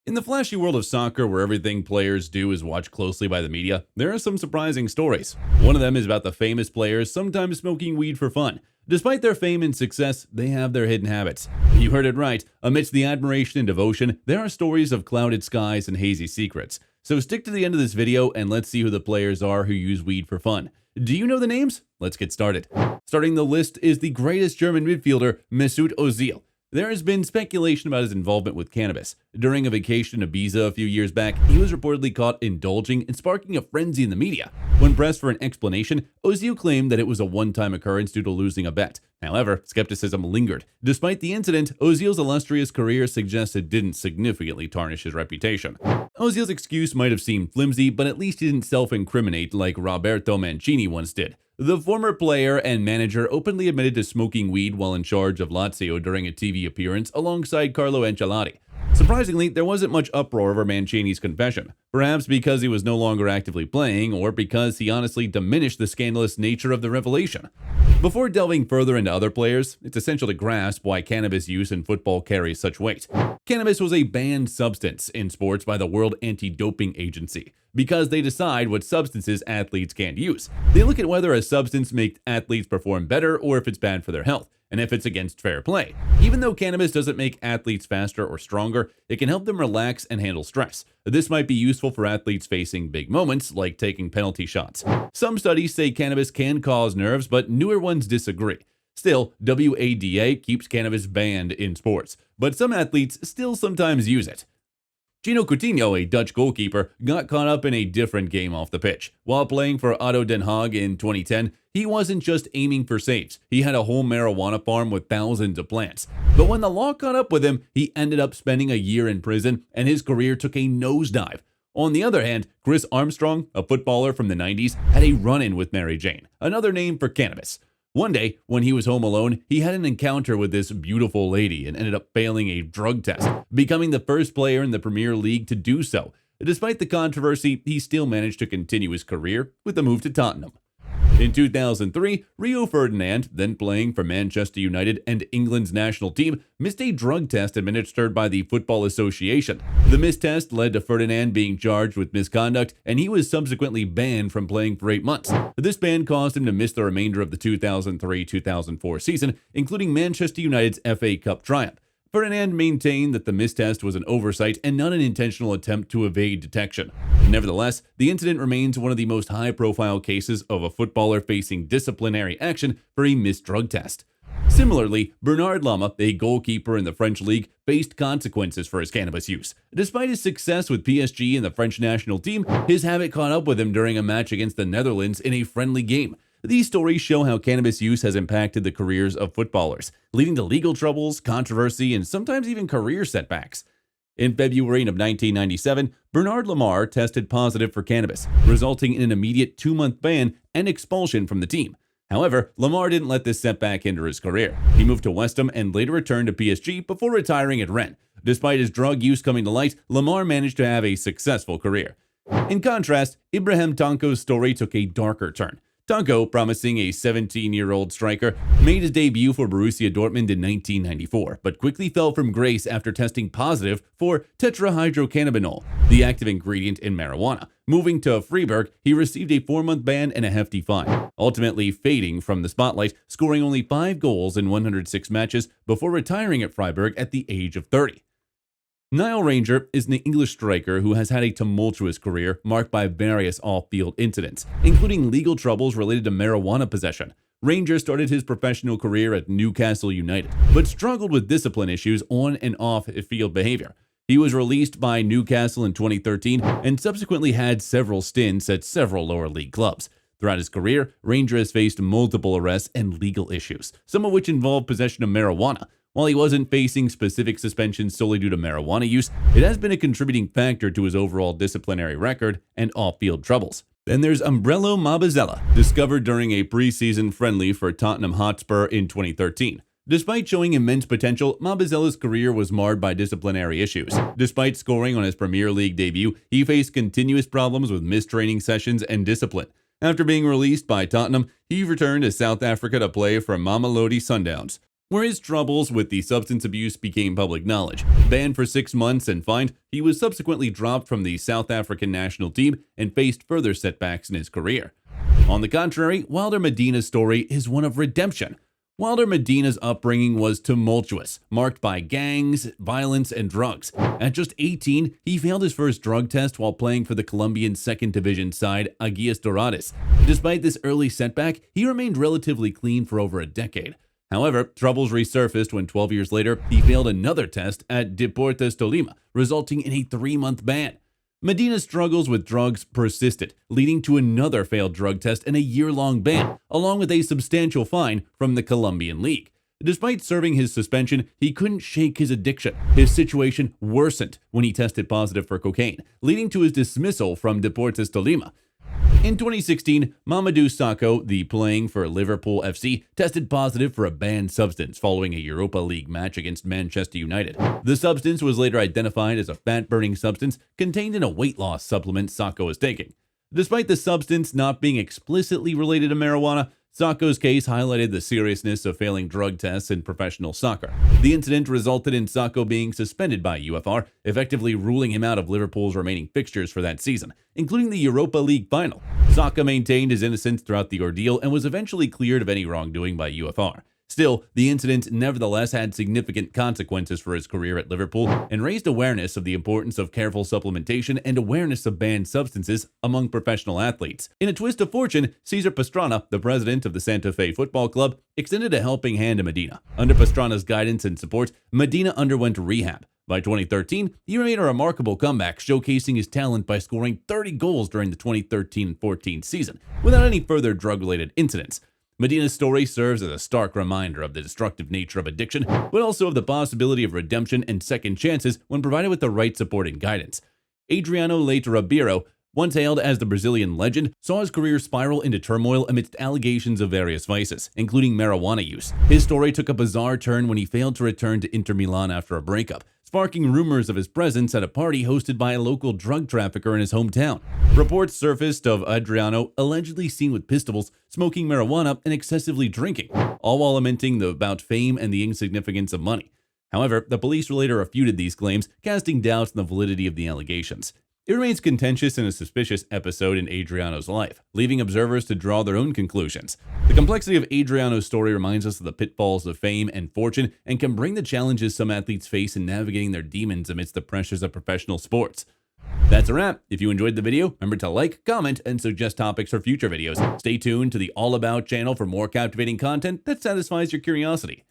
In the flashy world of soccer, where everything players do is watched closely by the media, there are some surprising stories. One of them is about the famous players sometimes smoking weed for fun. Despite their fame and success, they have their hidden habits. You heard it right. Amidst the admiration and devotion, there are stories of clouded skies and hazy secrets. So stick to the end of this video and let's see who the players are who use weed for fun. Do you know the names? Let's get started. Starting the list is the greatest German midfielder, Mesut Ozil. There has been speculation about his involvement with cannabis. During a vacation in Ibiza a few years back, he was reportedly caught indulging and sparking a frenzy in the media. When pressed for an explanation, Ozil claimed that it was a one-time occurrence due to losing a bet. However, skepticism lingered. Despite the incident, Ozil's illustrious career suggests it didn't significantly tarnish his reputation. Ozil's excuse might have seemed flimsy, but at least he didn't self-incriminate like Roberto Mancini once did. The former player and manager openly admitted to smoking weed while in charge of Lazio during a TV appearance alongside Carlo Ancelotti. Surprisingly, there wasn't much uproar over Mancini's confession, perhaps because he was no longer actively playing or because he honestly diminished the scandalous nature of the revelation. Before delving further into other players, it's essential to grasp why cannabis use in football carries such weight. Cannabis was a banned substance in sports by the World Anti-Doping Agency because they decide what substances athletes can use. They look at whether a substance makes athletes perform better or if it's bad for their health, and if it's against fair play. Even though cannabis doesn't make athletes faster or stronger, it can help them relax and handle stress. This might be useful for athletes facing big moments, like taking penalty shots. Some studies say cannabis can cause nerves, but newer ones disagree. Still, WADA keeps cannabis banned in sports, but some athletes still sometimes use it. Gino Coutinho, a Dutch goalkeeper, got caught up in a different game off the pitch. While playing for ADO Den Haag in 2010, he wasn't just aiming for saves. He had a whole marijuana farm with thousands of plants. But when the law caught up with him, he ended up spending a year in prison, and his career took a nosedive. On the other hand, Chris Armstrong, a footballer from the 90s, had a run-in with Mary Jane, another name for cannabis. One day, when he was home alone, he had an encounter with this beautiful lady and ended up failing a drug test, becoming the first player in the Premier League to do so. Despite the controversy, he still managed to continue his career with a move to Tottenham. In 2003, Rio Ferdinand, then playing for Manchester United and England's national team, missed a drug test administered by the Football Association. The missed test led to Ferdinand being charged with misconduct, and he was subsequently banned from playing for 8 months. This ban caused him to miss the remainder of the 2003-2004 season, including Manchester United's FA Cup triumph. Ferdinand maintained that the mistest was an oversight and not an intentional attempt to evade detection. Nevertheless, the incident remains one of the most high-profile cases of a footballer facing disciplinary action for a missed drug test. Similarly, Bernard Lama, a goalkeeper in the French league, faced consequences for his cannabis use. Despite his success with PSG and the French national team, his habit caught up with him during a match against the Netherlands in a friendly game. These stories show how cannabis use has impacted the careers of footballers, leading to legal troubles, controversy, and sometimes even career setbacks. In February of 1997, Bernard Lamar tested positive for cannabis, resulting in an immediate 2-month ban and expulsion from the team. However, Lamar didn't let this setback hinder his career. He moved to West Ham and later returned to PSG before retiring at Rennes. Despite his drug use coming to light, Lamar managed to have a successful career. In contrast, Ibrahim Tanko's story took a darker turn. Tanko, promising a 17-year-old striker, made his debut for Borussia Dortmund in 1994, but quickly fell from grace after testing positive for tetrahydrocannabinol, the active ingredient in marijuana. Moving to Freiburg, he received a 4-month ban and a hefty fine, ultimately fading from the spotlight, scoring only 5 goals in 106 matches before retiring at Freiburg at the age of 30. Niall Ranger is an English striker who has had a tumultuous career marked by various off-field incidents, including legal troubles related to marijuana possession. Ranger started his professional career at Newcastle United, but struggled with discipline issues on and off-field behavior. He was released by Newcastle in 2013 and subsequently had several stints at several lower league clubs. Throughout his career, Ranger has faced multiple arrests and legal issues, some of which involve possession of marijuana. While he wasn't facing specific suspensions solely due to marijuana use, it has been a contributing factor to his overall disciplinary record and off-field troubles. Then there's Umbrello Mabazella, discovered during a preseason friendly for Tottenham Hotspur in 2013. Despite showing immense potential, Mabazella's career was marred by disciplinary issues. Despite scoring on his Premier League debut, he faced continuous problems with missed training sessions and discipline. After being released by Tottenham, he returned to South Africa to play for Mamelodi Sundowns. where his troubles with the substance abuse became public knowledge. Banned for 6 months and fined, he was subsequently dropped from the South African national team and faced further setbacks in his career. On the contrary, Wilder Medina's story is one of redemption. Wilder Medina's upbringing was tumultuous, marked by gangs, violence, and drugs. At just 18, he failed his first drug test while playing for the Colombian 2nd Division side Águilas Doradas. Despite this early setback, he remained relatively clean for over a decade. However, troubles resurfaced when 12 years later, he failed another test at Deportes Tolima, resulting in a 3-month ban. Medina's struggles with drugs persisted, leading to another failed drug test and a year-long ban, along with a substantial fine from the Colombian League. Despite serving his suspension, he couldn't shake his addiction. His situation worsened when he tested positive for cocaine, leading to his dismissal from Deportes Tolima. In 2016, Mamadou Sakho, the playing for Liverpool FC, tested positive for a banned substance following a Europa League match against Manchester United. The substance was later identified as a fat-burning substance contained in a weight loss supplement Sakho was taking. Despite the substance not being explicitly related to marijuana, Sakho's case highlighted the seriousness of failing drug tests in professional soccer. The incident resulted in Sakho being suspended by UFR, effectively ruling him out of Liverpool's remaining fixtures for that season, including the Europa League final. Sakho maintained his innocence throughout the ordeal and was eventually cleared of any wrongdoing by UFR. Still, the incident nevertheless had significant consequences for his career at Liverpool and raised awareness of the importance of careful supplementation and awareness of banned substances among professional athletes. In a twist of fortune, Cesar Pastrana, the president of the Santa Fe Football Club, extended a helping hand to Medina. Under Pastrana's guidance and support, Medina underwent rehab. By 2013, he made a remarkable comeback, showcasing his talent by scoring 30 goals during the 2013-14 season, without any further drug-related incidents. Medina's story serves as a stark reminder of the destructive nature of addiction, but also of the possibility of redemption and second chances when provided with the right support and guidance. Adriano Leite Ribeiro, once hailed as the Brazilian legend, saw his career spiral into turmoil amidst allegations of various vices, including marijuana use. His story took a bizarre turn when he failed to return to Inter Milan after a breakup, sparking rumors of his presence at a party hosted by a local drug trafficker in his hometown. Reports surfaced of Adriano allegedly seen with pistols, smoking marijuana, and excessively drinking, all while lamenting about fame and the insignificance of money. However, the police later refuted these claims, casting doubts on the validity of the allegations. It remains contentious and a suspicious episode in Adriano's life, leaving observers to draw their own conclusions. The complexity of Adriano's story reminds us of the pitfalls of fame and fortune and can bring the challenges some athletes face in navigating their demons amidst the pressures of professional sports. That's a wrap. If you enjoyed the video, remember to like, comment, and suggest topics for future videos. Stay tuned to the All About channel for more captivating content that satisfies your curiosity.